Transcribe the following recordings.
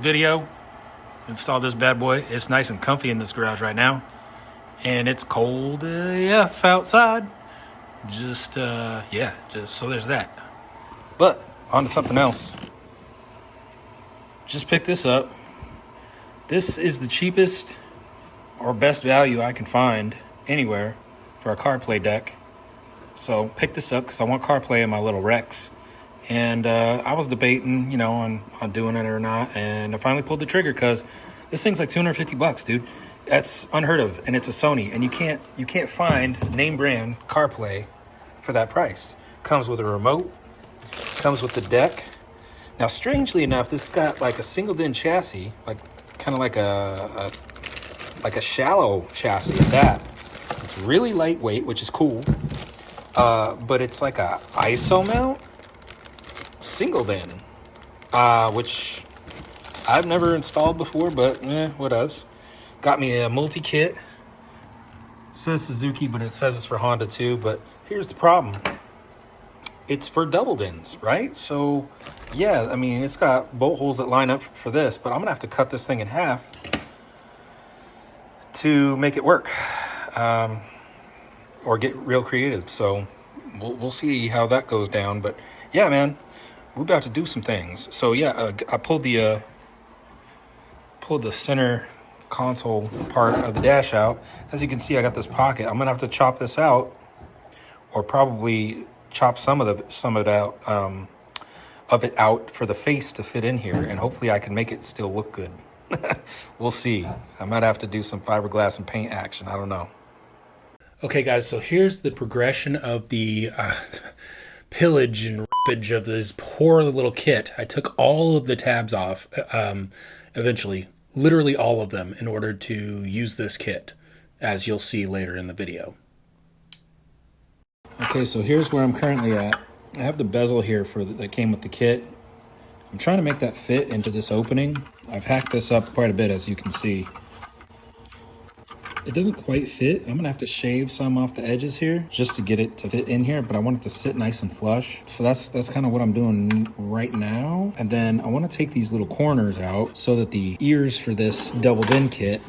video. Install this bad boy. It's nice and comfy in this garage right now. And it's cold AF outside. Just so there's that. But on to something else. Just picked this up. This is the cheapest or best value I can find anywhere for a CarPlay deck. So pick this up because I want CarPlay in my little Rex. And I was debating, on doing it or not. And I finally pulled the trigger because this thing's like $250, dude. That's unheard of. And it's a Sony. And you can't find name brand CarPlay for that price. Comes with a remote. Comes with the deck. Now, strangely enough, this has got like a single DIN chassis, kind of like a shallow chassis at that. It's really lightweight, which is cool. But it's like a ISO mount single DIN, which I've never installed before, but what else? Got me a multi-kit. Says Suzuki, but it says it's for Honda too. But here's the problem. It's for double DINs, right? So, yeah, I mean, it's got bolt holes that line up for this, but I'm going to have to cut this thing in half to make it work, or get real creative. So we'll see how that goes down. But, yeah, man, we're about to do some things. So, yeah, I pulled the center console part of the dash out. As you can see, I got this pocket. I'm going to have to chop this out, or probably chop some of it out for the face to fit in here, and hopefully I can make it still look good. We'll see. I might have to do some fiberglass and paint action. I don't know. Okay, guys, so here's the progression of the pillage and rippage of this poor little kit. I took all of the tabs off eventually, literally all of them, in order to use this kit, as you'll see later in the video. Okay, so here's where I'm currently at. I have the bezel here that came with the kit. I'm trying to make that fit into this opening. I've hacked this up quite a bit, as you can see. It doesn't quite fit. I'm gonna have to shave some off the edges here just to get it to fit in here, but I want it to sit nice and flush. So that's kind of what I'm doing right now. And then I want to take these little corners out so that the ears for this double DIN kit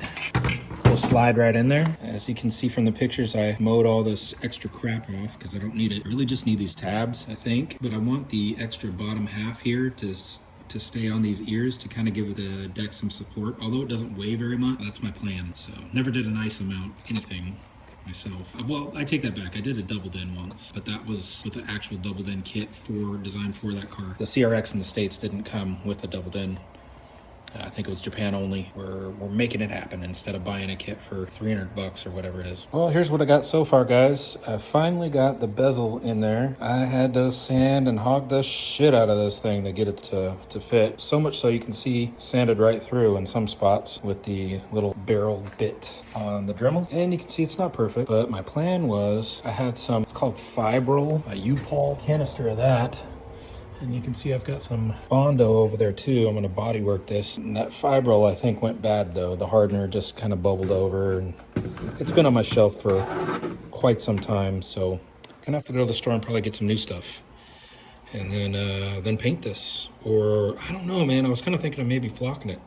will slide right in there. As you can see from the pictures, I mowed all this extra crap off because I don't need it. I really just need these tabs, I think. But I want the extra bottom half here to stay on these ears to kind of give the deck some support. Although it doesn't weigh very much, that's my plan. So never did an ISO mount anything myself. Well, I take that back. I did a double DIN once, but that was with the actual double DIN kit designed for that car. The CRX in the States didn't come with a double DIN. I think it was Japan only. We're making it happen instead of buying a kit for $300 or whatever it is. Well, here's what I got so far, guys. I finally got the bezel in there. I had to sand and hog the shit out of this thing to get it to fit. So much so you can see sanded right through in some spots with the little barrel bit on the Dremel. And you can see it's not perfect, but my plan was I had some, it's called Fibril, a U-Paul canister of that. And you can see I've got some Bondo over there too. I'm gonna body work this. And that Fibril I think went bad though. The hardener just kind of bubbled over, and it's been on my shelf for quite some time. So I'm gonna have to go to the store and probably get some new stuff. And then paint this. Or I don't know, man. I was kind of thinking of maybe flocking it.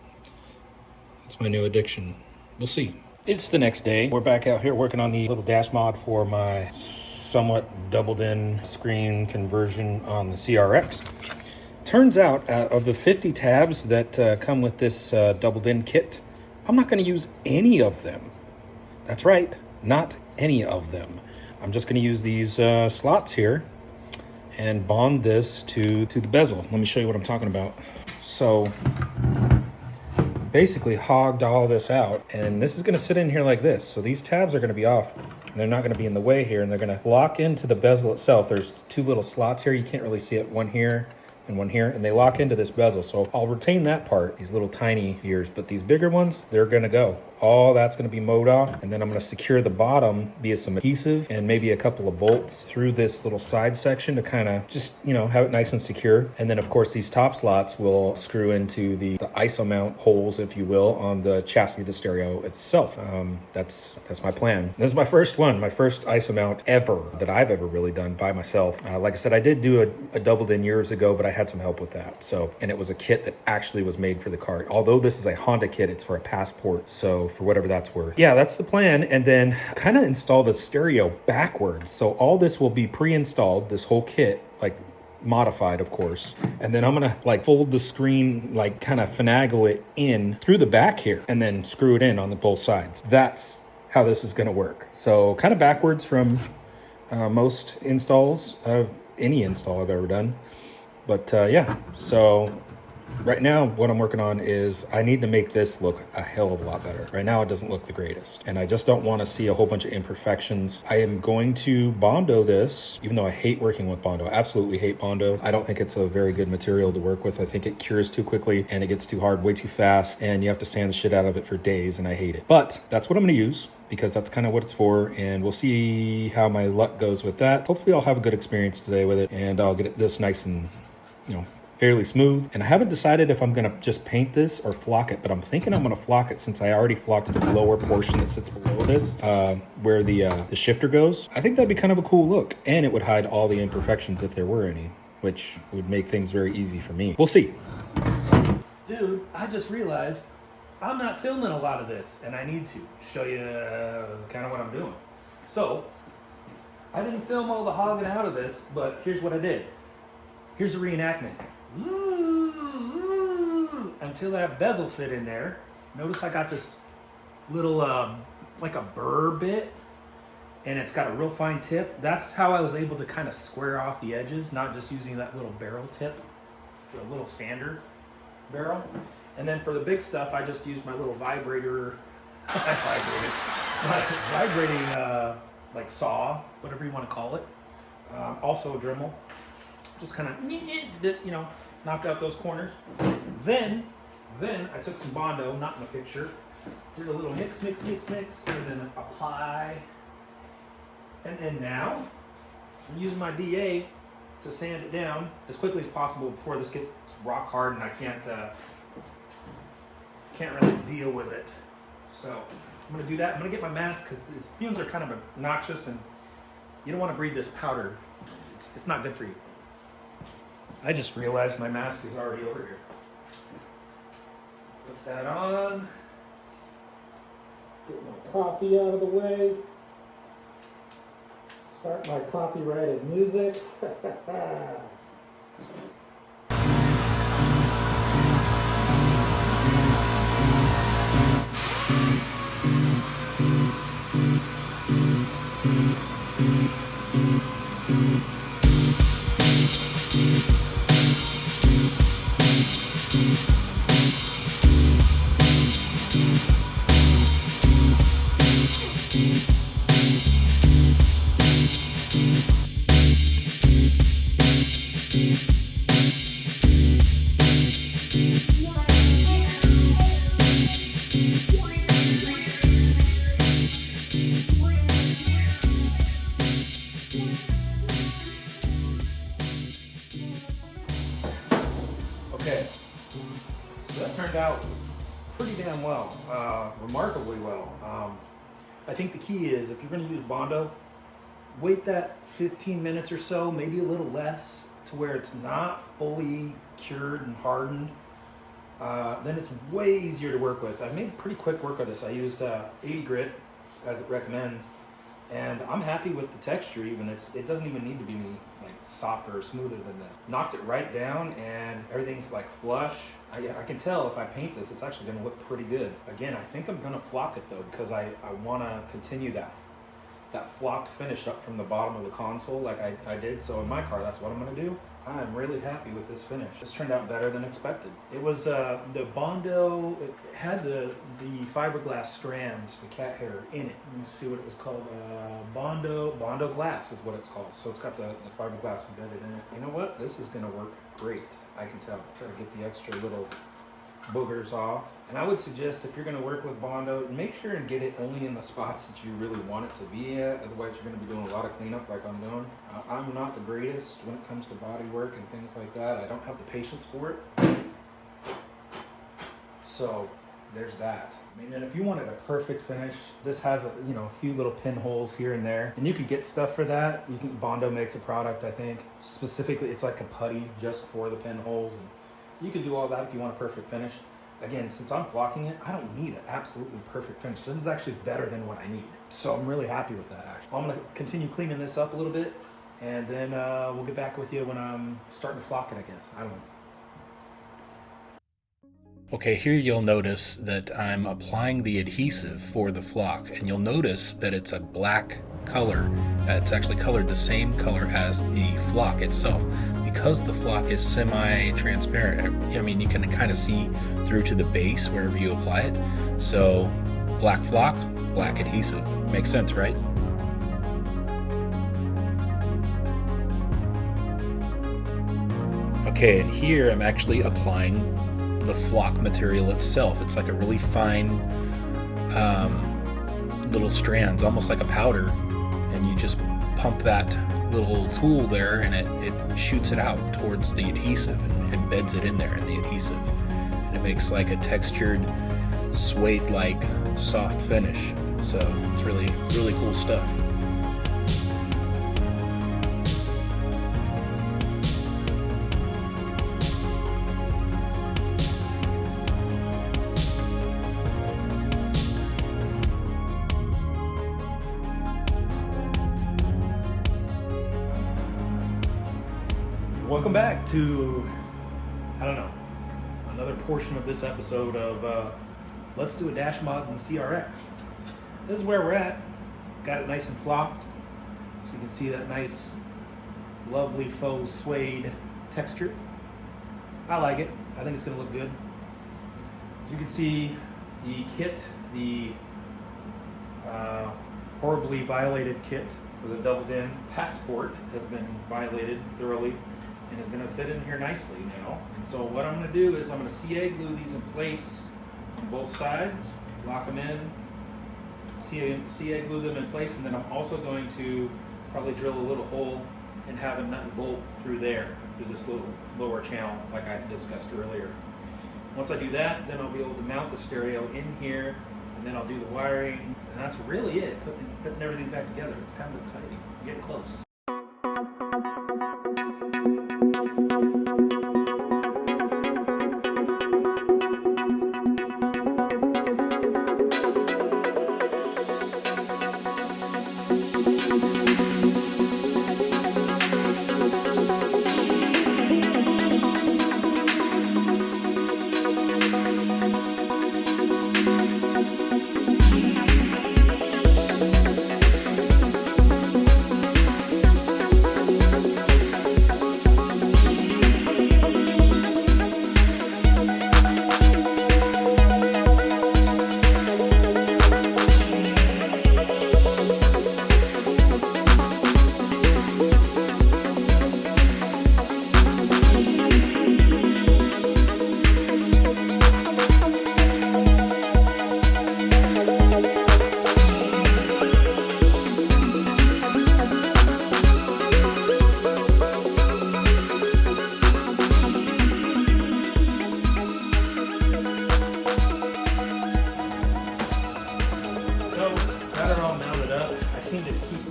It's my new addiction. We'll see. It's the next day. We're back out here working on the little dash mod for my somewhat double DIN screen conversion on the CRX. Turns out, of the 50 tabs that come with this double DIN kit, I'm not going to use any of them. That's right, not any of them. I'm just going to use these slots here and bond this to the bezel. Let me show you what I'm talking about. So basically hogged all this out, and this is going to sit in here like this. So these tabs are going to be off. They're not going to be in the way here, and they're going to lock into the bezel itself. There's two little slots here. You can't really see it, one here and one here, and they lock into this bezel. So I'll retain that part, these little tiny ears, but these bigger ones, they're going to go all that's gonna be mowed off. And then I'm gonna secure the bottom via some adhesive and maybe a couple of bolts through this little side section to kind of just, you know, have it nice and secure. And then of course these top slots will screw into the ISO mount holes, if you will, on the chassis of the stereo itself. That's my plan. This is my first one, my first ISO mount ever that I've ever really done by myself. Like I said, I did do a doubled in years ago, but I had some help with that. So, and it was a kit that actually was made for the car. Although this is a Honda kit, it's for a Passport. So for whatever that's worth. Yeah, that's the plan. And then kind of install the stereo backwards. So all this will be pre-installed, this whole kit, like modified of course, and then I'm gonna like fold the screen, like kind of finagle it in through the back here and then screw it in on the both sides. That's how this is gonna work. So kind of backwards from most installs of any install I've ever done, but yeah. So right now what I'm working on is I need to make this look a hell of a lot better. Right now it doesn't look the greatest, and I just don't want to see a whole bunch of imperfections. I am going to Bondo this, even though I hate working with Bondo. Absolutely hate Bondo. I don't think it's a very good material to work with. I think it cures too quickly and it gets too hard way too fast, and you have to sand the shit out of it for days, and I hate it. But that's what I'm going to use, because that's kind of what it's for, and we'll see how my luck goes with that. Hopefully I'll have a good experience today with it, and I'll get this nice and, you know, fairly smooth. And I haven't decided if I'm gonna just paint this or flock it, but I'm thinking I'm gonna flock it, since I already flocked the lower portion that sits below this, where the shifter goes. I think that'd be kind of a cool look, and it would hide all the imperfections if there were any, which would make things very easy for me. We'll see. Dude, I just realized I'm not filming a lot of this, and I need to show you kind of what I'm doing. So, I didn't film all the hogging out of this, but here's what I did. Here's a reenactment. Until that bezel fit in there. Notice I got this little, like a burr bit, and it's got a real fine tip. That's how I was able to kind of square off the edges, not just using that little barrel tip, a little sander barrel. And then for the big stuff, I just used my little vibrating, like saw, whatever you want to call it. Also a Dremel. Just kind of, you know, knocked out those corners. Then I took some Bondo, not in the picture, did a little mix, and then apply. And then now, I'm using my DA to sand it down as quickly as possible before this gets rock hard and I can't really deal with it. So I'm gonna do that. I'm gonna get my mask, because these fumes are kind of obnoxious and you don't want to breathe this powder. It's not good for you. I just realized my mask is already over here. Put that on. Get my coffee out of the way. Start my copyrighted music. Okay, so that turned out pretty damn well, remarkably well. I think the key is, if you're going to use Bondo, wait that 15 minutes or so, maybe a little less, to where it's not fully cured and hardened. Then it's way easier to work with. I made pretty quick work of this. I used 80 grit, as it recommends, and I'm happy with the texture. Even it doesn't even need to be like softer or smoother than that. Knocked it right down, and everything's like flush. I can tell if I paint this, it's actually going to look pretty good. Again, I think I'm going to flock it though, because I want to continue that flocked finish up from the bottom of the console like I did. So in my car, that's what I'm going to do. I'm really happy with this finish. This turned out better than expected. It was the Bondo, it had the fiberglass strands, the cat hair in it. Let me see what it was called. Bondo glass is what it's called. So it's got the fiberglass embedded in it. You know what? This is gonna work great. I can tell. Try to get the extra little boogers off. And I would suggest if you're going to work with Bondo, make sure and get it only in the spots that you really want it to be at. Otherwise, you're going to be doing a lot of cleanup like I'm doing. I'm not the greatest when it comes to body work and things like that. I don't have the patience for it. So there's that. I mean, and if you wanted a perfect finish, this has a few little pinholes here and there, and you could get stuff for that. Bondo makes a product, I think, specifically. It's like a putty just for the pinholes, and you can do all that if you want a perfect finish. Again, since I'm flocking it, I don't need an absolutely perfect finish. This is actually better than what I need, so I'm really happy with that. Actually, I'm gonna continue cleaning this up a little bit, and then we'll get back with you when I'm starting to flock it, I guess. I don't know. Okay, here you'll notice that I'm applying the adhesive for the flock, and you'll notice that it's a black color. It's actually colored the same color as the flock itself. Because the flock is semi-transparent, I mean, you can kind of see through to the base wherever you apply it. So, black flock, black adhesive. Makes sense, right? Okay, and here I'm actually applying the flock material itself. It's like a really fine little strands, almost like a powder, and you just pump that little tool there and it shoots it out towards the adhesive and embeds it in there in the adhesive, and it makes like a textured suede like soft finish. So it's really cool stuff. Welcome back to, another portion of this episode of Let's Do a Dash Mod in the CRX. This is where we're at. Got it nice and flopped, so you can see that nice, lovely faux suede texture. I like it. I think it's going to look good. As you can see, the kit, the horribly violated kit for the doubled-in passport has been violated thoroughly, and is going to fit in here nicely now. And so what I'm going to do is I'm going to CA glue these in place on both sides, lock them in, CA glue them in place, and then I'm also going to probably drill a little hole and have a nut and bolt through there, through this little lower channel like I discussed earlier. Once I do that, then I'll be able to mount the stereo in here, and then I'll do the wiring, and that's really it, putting everything back together. It's kind of exciting, getting close.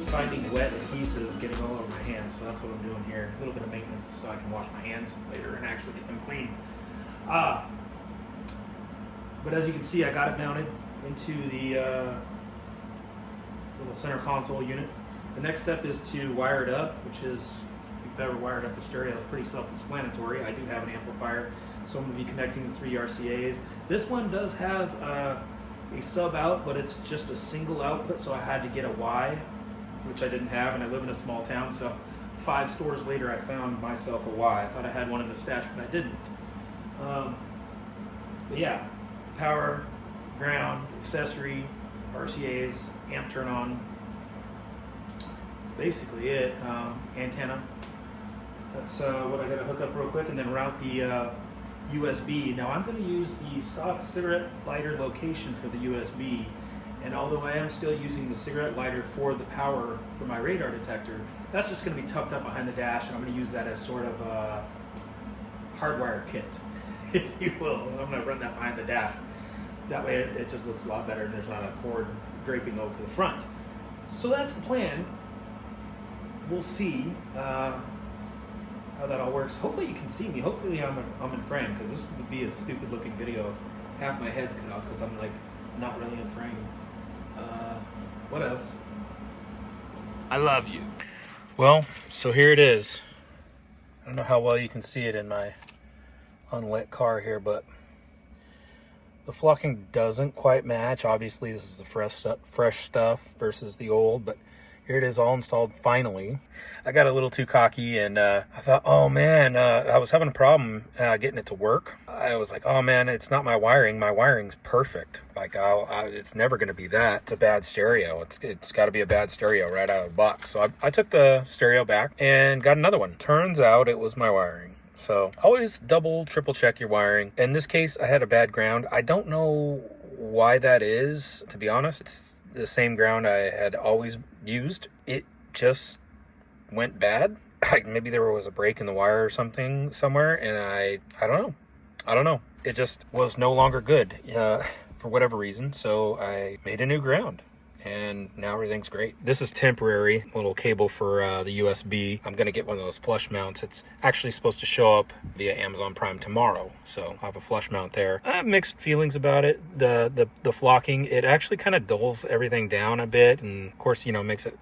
Finding wet adhesive getting all over my hands, so that's what I'm doing here. A little bit of maintenance so I can wash my hands later and actually get them clean. But as you can see, I got it mounted into the little center console unit. The next step is to wire it up, which is, if you've ever wired up a stereo, it's pretty self-explanatory. I do have an amplifier, so I'm going to be connecting the 3 RCAs. This one does have a sub out, but it's just a single output, so I had to get a Y, which I didn't have, and I live in a small town, so 5 stores later I found myself a Y. I thought I had one in the stash, but I didn't. But yeah, power, ground, accessory, RCAs, amp turn on. That's basically it. Antenna. That's what I gotta hook up real quick, and then route the USB. Now I'm going to use the stock cigarette lighter location for the USB, and although I am still using the cigarette lighter for the power for my radar detector, that's just going to be tucked up behind the dash, and I'm going to use that as sort of a hardwire kit, if you will. I'm going to run that behind the dash. That way it just looks a lot better and there's not a cord draping over the front. So that's the plan. We'll see how that all works. Hopefully you can see me. Hopefully I'm in frame, because this would be a stupid looking video if half my head's cut off because I'm like not really in frame. What else? I love you. Well, so here it is. I don't know how well you can see it in my unlit car here, but the flocking doesn't quite match. Obviously, this is the fresh stuff versus the old, but here it is all installed finally. I got a little too cocky and I thought, oh man, I was having a problem getting it to work. I was like, oh man, it's not my wiring. My wiring's perfect. Like, it's never going to be that. It's a bad stereo. It's got to be a bad stereo right out of the box. So I took the stereo back and got another one. Turns out it was my wiring. So always double, triple check your wiring. In this case, I had a bad ground. I don't know why that is, to be honest. It's the same ground I had always used. It just went bad. Like maybe there was a break in the wire or something somewhere, and I don't know. It just was no longer good for whatever reason. So I made a new ground, and now everything's great. This is temporary, little cable for the USB. I'm gonna get one of those flush mounts. It's actually supposed to show up via Amazon Prime tomorrow, so I have a flush mount there. I have mixed feelings about it. The flocking, it actually kind of dulls everything down a bit, and of course, you know, makes it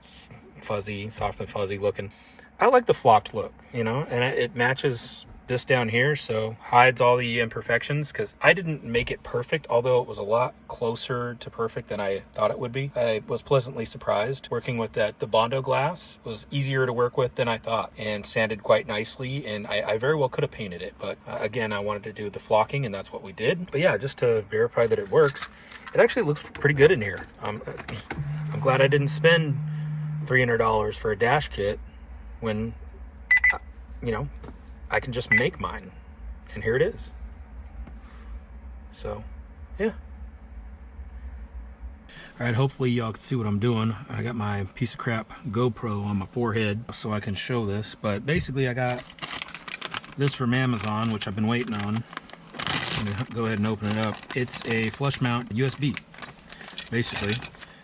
fuzzy, soft and fuzzy looking. I like the flocked look, you know, and it matches this down here, so hides all the imperfections, because I didn't make it perfect, although it was a lot closer to perfect than I thought it would be. I was pleasantly surprised. Working with that, the Bondo glass was easier to work with than I thought, and sanded quite nicely, and I very well could have painted it, but again, I wanted to do the flocking, and that's what we did. But yeah, just to verify that it works, it actually looks pretty good in here. I'm glad I didn't spend $300 for a dash kit when, you know, I can just make mine, and here it is. So, yeah. All right, hopefully y'all can see what I'm doing. I got my piece of crap GoPro on my forehead so I can show this, but basically I got this from Amazon, which I've been waiting on. I'm gonna go ahead and open it up. It's a flush mount USB, basically.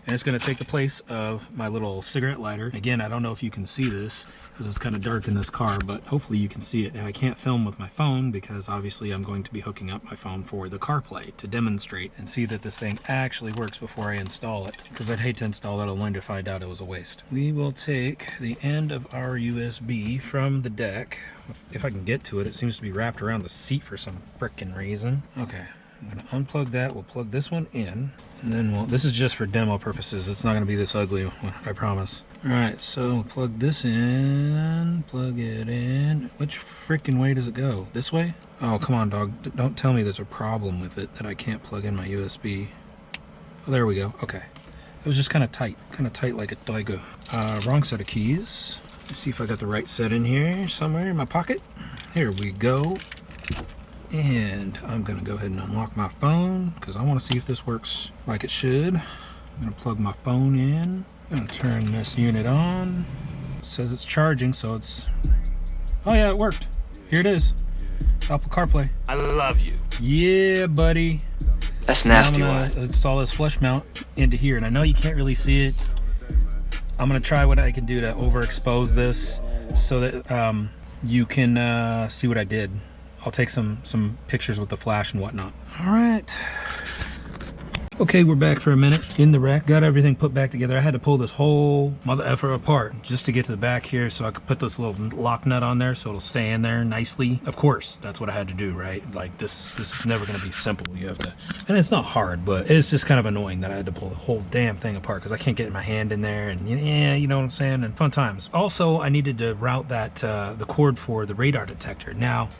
And it's gonna take the place of my little cigarette lighter. Again, I don't know if you can see this because it's kind of dark in this car, but hopefully you can see it. And I can't film with my phone because obviously I'm going to be hooking up my phone for the CarPlay to demonstrate and see that this thing actually works before I install it, because I'd hate to install that only to find out it was a waste. We will take the end of our USB from the deck. If I can get to it, it seems to be wrapped around the seat for some frickin' reason. Okay, I'm gonna unplug that. We'll plug this one in. And then this is just for demo purposes. It's not going to be this ugly, I promise. All right, so plug this in, plug it in. Which freaking way does it go? This way? Oh, come on, dog. Don't tell me there's a problem with it that I can't plug in my USB. Oh, there we go. Okay. It was just kind of tight like a Daigo. Wrong set of keys. Let's see if I got the right set in here somewhere in my pocket. Here we go. And I'm gonna go ahead and unlock my phone because I want to see if this works like it should. I'm gonna plug my phone in. I'm gonna turn this unit on. It says it's charging, so it's... Oh yeah, it worked. Here it is. Apple CarPlay. I love you. Yeah, buddy. That's nasty. I'm gonna install this flush mount into here, and I know you can't really see it. I'm gonna try what I can do to overexpose this so that you can see what I did. I'll take some pictures with the flash and whatnot. All right. Okay, we're back for a minute in the wreck. Got everything put back together. I had to pull this whole mother effer apart just to get to the back here so I could put this little lock nut on there so it'll stay in there nicely. Of course, that's what I had to do, right? Like this is never gonna be simple. You have to, and it's not hard, but it's just kind of annoying that I had to pull the whole damn thing apart because I can't get my hand in there, and yeah, you know what I'm saying, and fun times. Also, I needed to route that, the cord for the radar detector. Now,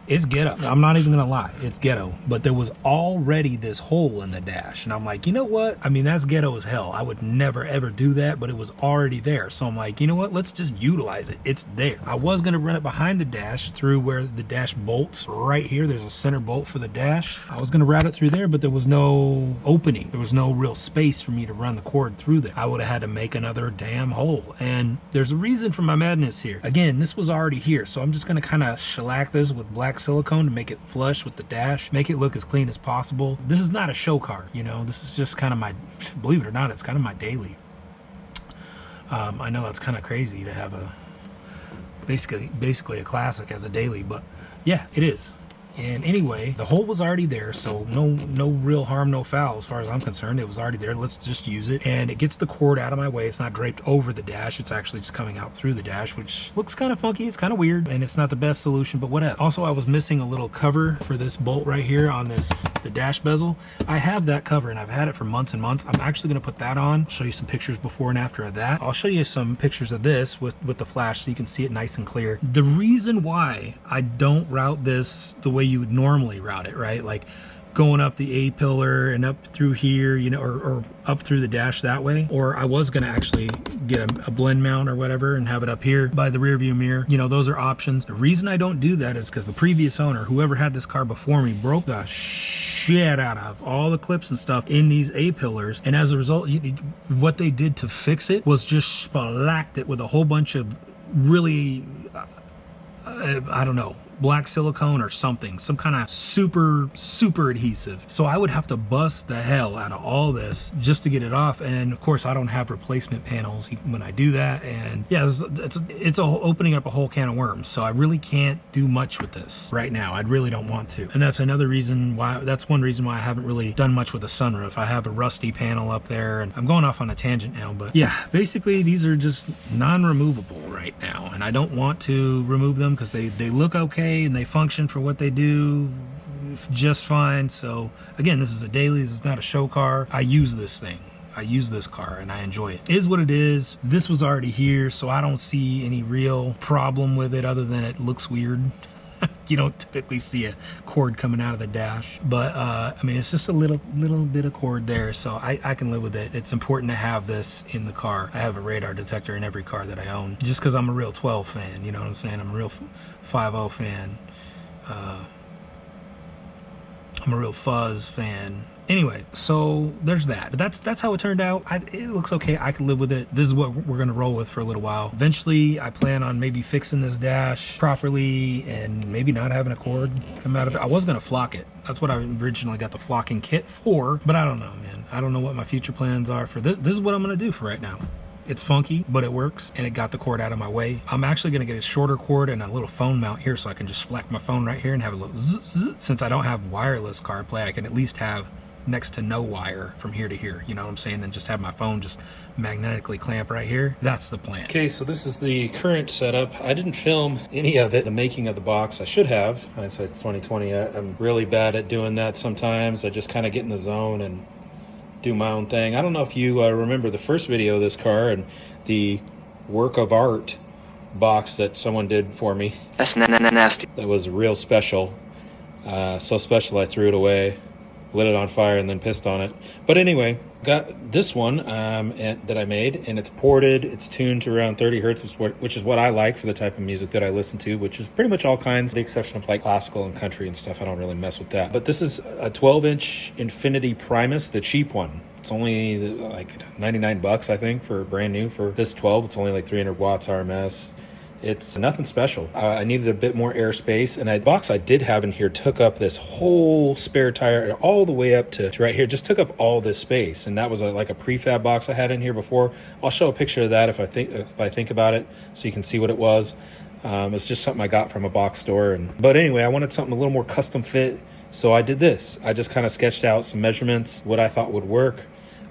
it's ghetto. I'm not even gonna lie, it's ghetto. But there was already this hole in the dash. dash. And I'm like, you know what? I mean, that's ghetto as hell. I would never ever do that, but it was already there. So I'm like, you know what? Let's just utilize it. It's there. I was gonna run it behind the dash through where the dash bolts right here. There's a center bolt for the dash. I was gonna route it through there, but there was no opening. There was no real space for me to run the cord through there. I would have had to make another damn hole. And there's a reason for my madness here. Again, this was already here, so I'm just gonna kind of shellac this with black silicone to make it flush with the dash, make it look as clean as possible. This is not a show car, you know. This is just kind of my, believe it or not, it's kind of my daily. I know that's kind of crazy to have a basically a classic as a daily, but yeah, it is. And anyway, the hole was already there, so no real harm, no foul as far as I'm concerned. It was already there. Let's just use it. And it gets the cord out of my way. It's not draped over the dash. It's actually just coming out through the dash, which looks kind of funky. It's kind of weird, and it's not the best solution, but whatever. Also, I was missing a little cover for this bolt right here on the dash bezel. I have that cover, and I've had it for months and months. I'm actually going to put that on, show you some pictures before and after of that. I'll show you some pictures of this with the flash so you can see it nice and clear. The reason why I don't route this the way you would normally route it, right? Like going up the A-pillar and up through here, you know, or up through the dash that way. Or I was gonna actually get a blend mount or whatever and have it up here by the rear view mirror. You know, those are options. The reason I don't do that is because the previous owner, whoever had this car before me, broke the shit out of all the clips and stuff in these A-pillars. And as a result, what they did to fix it was just shellacked it with a whole bunch of really, I don't know, black silicone or something, some kind of super adhesive. So I would have to bust the hell out of all this just to get it off. And of course I don't have replacement panels when I do that. And yeah, it's opening up a whole can of worms. So I really can't do much with this right now. I really don't want to. And that's another reason why, that's one reason why I haven't really done much with the sunroof. I have a rusty panel up there, and I'm going off on a tangent now, but yeah, basically these are just non-removable right now. And I don't want to remove them because they look okay and they function for what they do just fine. So again, this is a daily, this is not a show car. I use this thing. I use this car and I enjoy it. It is what it is. This was already here, so I don't see any real problem with it other than it looks weird. You don't typically see a cord coming out of the dash, but I mean, it's just a little bit of cord there, so I can live with it. It's important to have this in the car. I have a radar detector in every car that I own, just because I'm a real 12 fan, you know what I'm saying? I'm a real 5.0 fan. I'm a real fuzz fan. Anyway, so there's that. But that's how it turned out. It looks okay. I can live with it. This is what we're gonna roll with for a little while. Eventually, I plan on maybe fixing this dash properly and maybe not having a cord come out of it. I was gonna flock it. That's what I originally got the flocking kit for, but I don't know, man. I don't know what my future plans are for this. This is what I'm gonna do for right now. It's funky, but it works, and it got the cord out of my way. I'm actually gonna get a shorter cord and a little phone mount here so I can just slack my phone right here and have a little zzz, zzz. Since I don't have wireless CarPlay, I can at least have next to no wire from here to here, you know what I'm saying? And just have my phone just magnetically clamp right here. That's the plan. Okay, so this is the current setup. I didn't film any of it, the making of the box. I should have. Hindsight's 2020. I'm really bad at doing that sometimes. I just kind of get in the zone and do my own thing. I don't know if you remember the first video of this car and the work of art box that someone did for me. That's nasty. That was real special. So special I threw it away, lit it on fire, and then pissed on it. But anyway, got this one that I made, and it's ported. It's tuned to around 30 hertz, which is what I like for the type of music that I listen to, which is pretty much all kinds, with the exception of like classical and country and stuff. I don't really mess with that. But this is a 12-inch Infinity Primus, the cheap one. It's only like 99 bucks, I think, for brand new. For this 12, it's only like 300 watts RMS. It's nothing special. I needed a bit more airspace, and the box I did have in here took up this whole spare tire all the way up to right here. Just took up all this space, and that was like a prefab box I had in here before. I'll show a picture of that if I think about it, so you can see what it was. It's just something I got from a box store. But anyway, I wanted something a little more custom fit, so I did this. I just kind of sketched out some measurements, what I thought would work.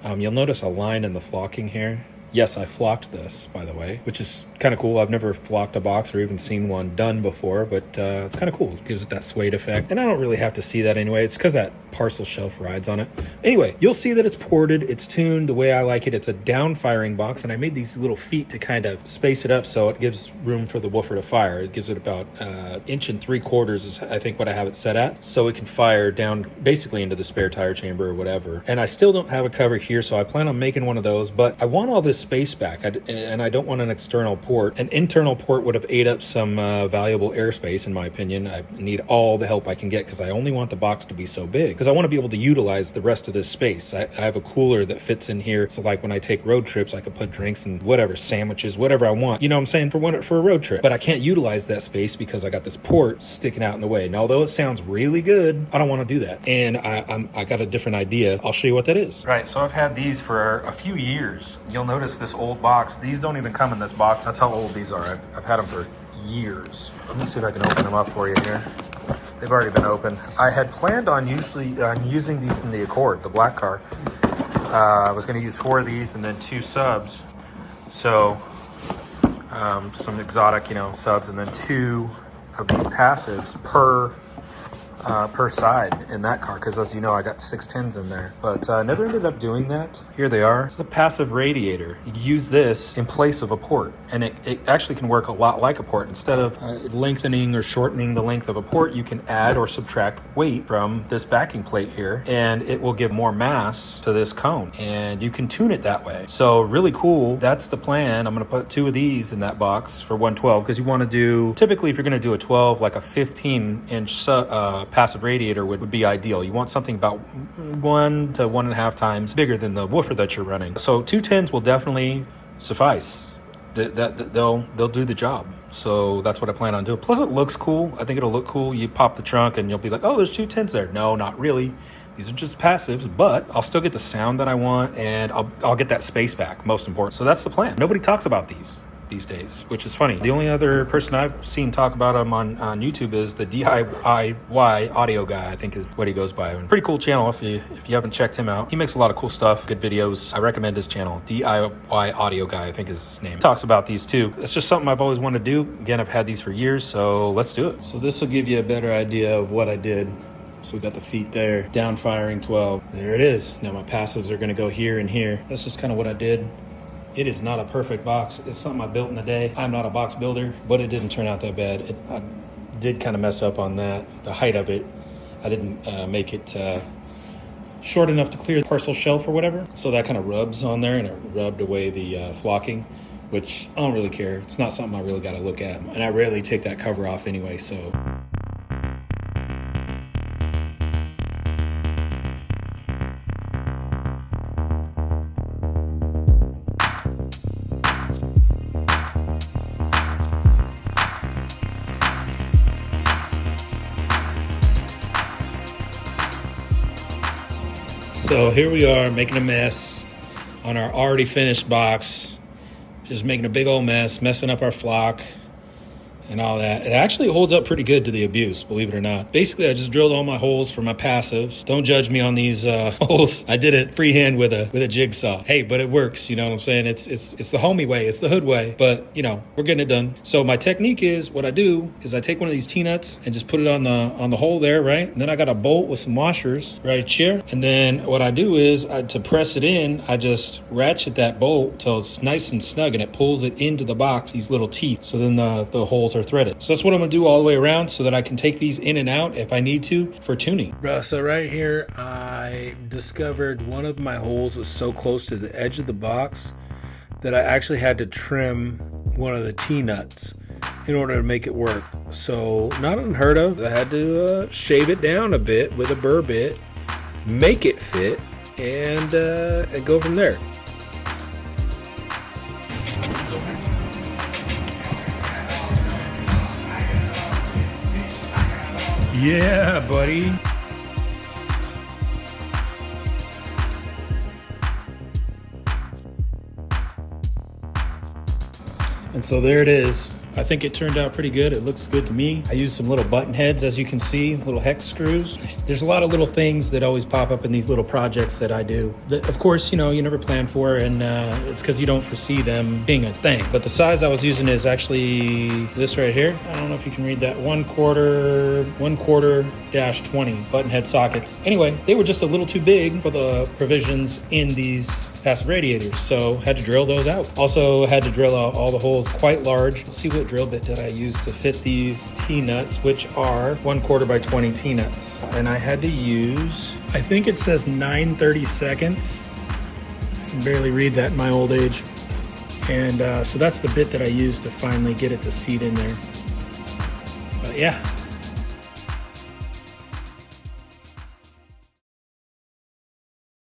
You'll notice a line in the flocking here. Yes, I flocked this, by the way, which is kind of cool. I've never flocked a box or even seen one done before, but it's kind of cool. It gives it that suede effect. And I don't really have to see that anyway. It's because that parcel shelf rides on it. Anyway, you'll see that it's ported. It's tuned the way I like it. It's a down firing box, and I made these little feet to kind of space it up so it gives room for the woofer to fire. It gives it about 1 3/4 is I think what I have it set at. So it can fire down basically into the spare tire chamber or whatever. And I still don't have a cover here, so I plan on making one of those, but I want all this space back, and I don't want an external port. An internal port would have ate up some valuable airspace, in my opinion. I need all the help I can get because I only want the box to be so big, because I want to be able to utilize the rest of this space. I have a cooler that fits in here, so like when I take road trips, I can put drinks and whatever, sandwiches, whatever I want, you know what I'm saying, for a road trip. But I can't utilize that space because I got this port sticking out in the way. And although it sounds really good, I don't want to do that. And I got a different idea. I'll show you what that is. Right, so I've had these for a few years. You'll notice this old box. These don't even come in this box. That's how old these are. I've had them for years. Let me see if I can open them up for you here. They've already been opened. I had planned on using these in the Accord, the black car. I was going to use 4 of these and then 2 subs. So some exotic, subs, and then 2 of these passives per side in that car, because as you know, I got 610s in there, but never ended up doing that. Here they are. It's a passive radiator. You use this in place of a port, and it actually can work a lot like a port. Instead of lengthening or shortening the length of a port, you can add or subtract weight from this backing plate here, and it will give more mass to this cone, and you can tune it that way. So really cool. That's the plan. I'm going to put 2 of these in that box for 112, because you want to do, typically if you're going to do a 12, like a 15-inch passive radiator would be ideal. You want something about 1 to 1.5 times bigger than the woofer that you're running. So 2 10s will definitely suffice. They'll do the job. So that's what I plan on doing. Plus it looks cool. I think it'll look cool. You pop the trunk and you'll be like, oh, there's 2 10s there. No, not really. These are just passives, but I'll still get the sound that I want, and I'll get that space back, most important. So that's the plan. Nobody talks about these days, which is funny. The only other person I've seen talk about them on YouTube is the DIY audio guy, I think is what he goes by. Pretty cool channel if you haven't checked him out. He makes a lot of cool stuff, good videos. I recommend his channel. DIY audio guy, I think is his name. He talks about these too. It's just something I've always wanted to do. Again, I've had these for years, so let's do it. So this will give you a better idea of what I did. So we got the feet there, down firing 12. There it is. Now my passives are gonna go here and here. That's just kind of what I did. It is not a perfect box. It's something I built in a day. I'm not a box builder, but it didn't turn out that bad. I did kind of mess up on that, the height of it. I didn't make it short enough to clear the parcel shelf or whatever. So that kind of rubs on there, and it rubbed away the flocking, which I don't really care. It's not something I really got to look at. And I rarely take that cover off anyway, so. So here we are making a mess on our already finished box, just making a big old mess, messing up our flock and all that. It actually holds up pretty good to the abuse, believe it or not. Basically, I just drilled all my holes for my passives. Don't judge me on these holes. I did it freehand with a jigsaw. Hey, but it works, you know what I'm saying? It's the homie way, it's the hood way, but we're getting it done. So my technique is, what I do is I take one of these T-nuts and just put it on the hole there, right? And then I got a bolt with some washers right here. And then what I do is, to press it in, I just ratchet that bolt till it's nice and snug, and it pulls it into the box, these little teeth. So then the holes are threaded. So that's what I'm gonna do all the way around, so that I can take these in and out if I need to for tuning. Bro, so right here I discovered one of my holes was so close to the edge of the box that I actually had to trim one of the T-nuts in order to make it work. So not unheard of. I had to shave it down a bit with a burr bit, make it fit, and go from there. Yeah, buddy. And so there it is. I think it turned out pretty good. It looks good to me. I used some little button heads, as you can see, little hex screws. There's a lot of little things that always pop up in these little projects that I do that, of course, you know, you never plan for, and it's because you don't foresee them being a thing. But the size I was using is actually this right here. I don't know if you can read that. 1/4-20 button head sockets. Anyway, they were just a little too big for the provisions in these passive radiators, so had to drill those out. Also had to drill out all the holes quite large. Let's see what drill bit did I use to fit these T-nuts, which are 1/4x20 T-nuts. And I had to use, I think it says 9/32. I can barely read that in my old age. And so that's the bit that I used to finally get it to seat in there. But yeah,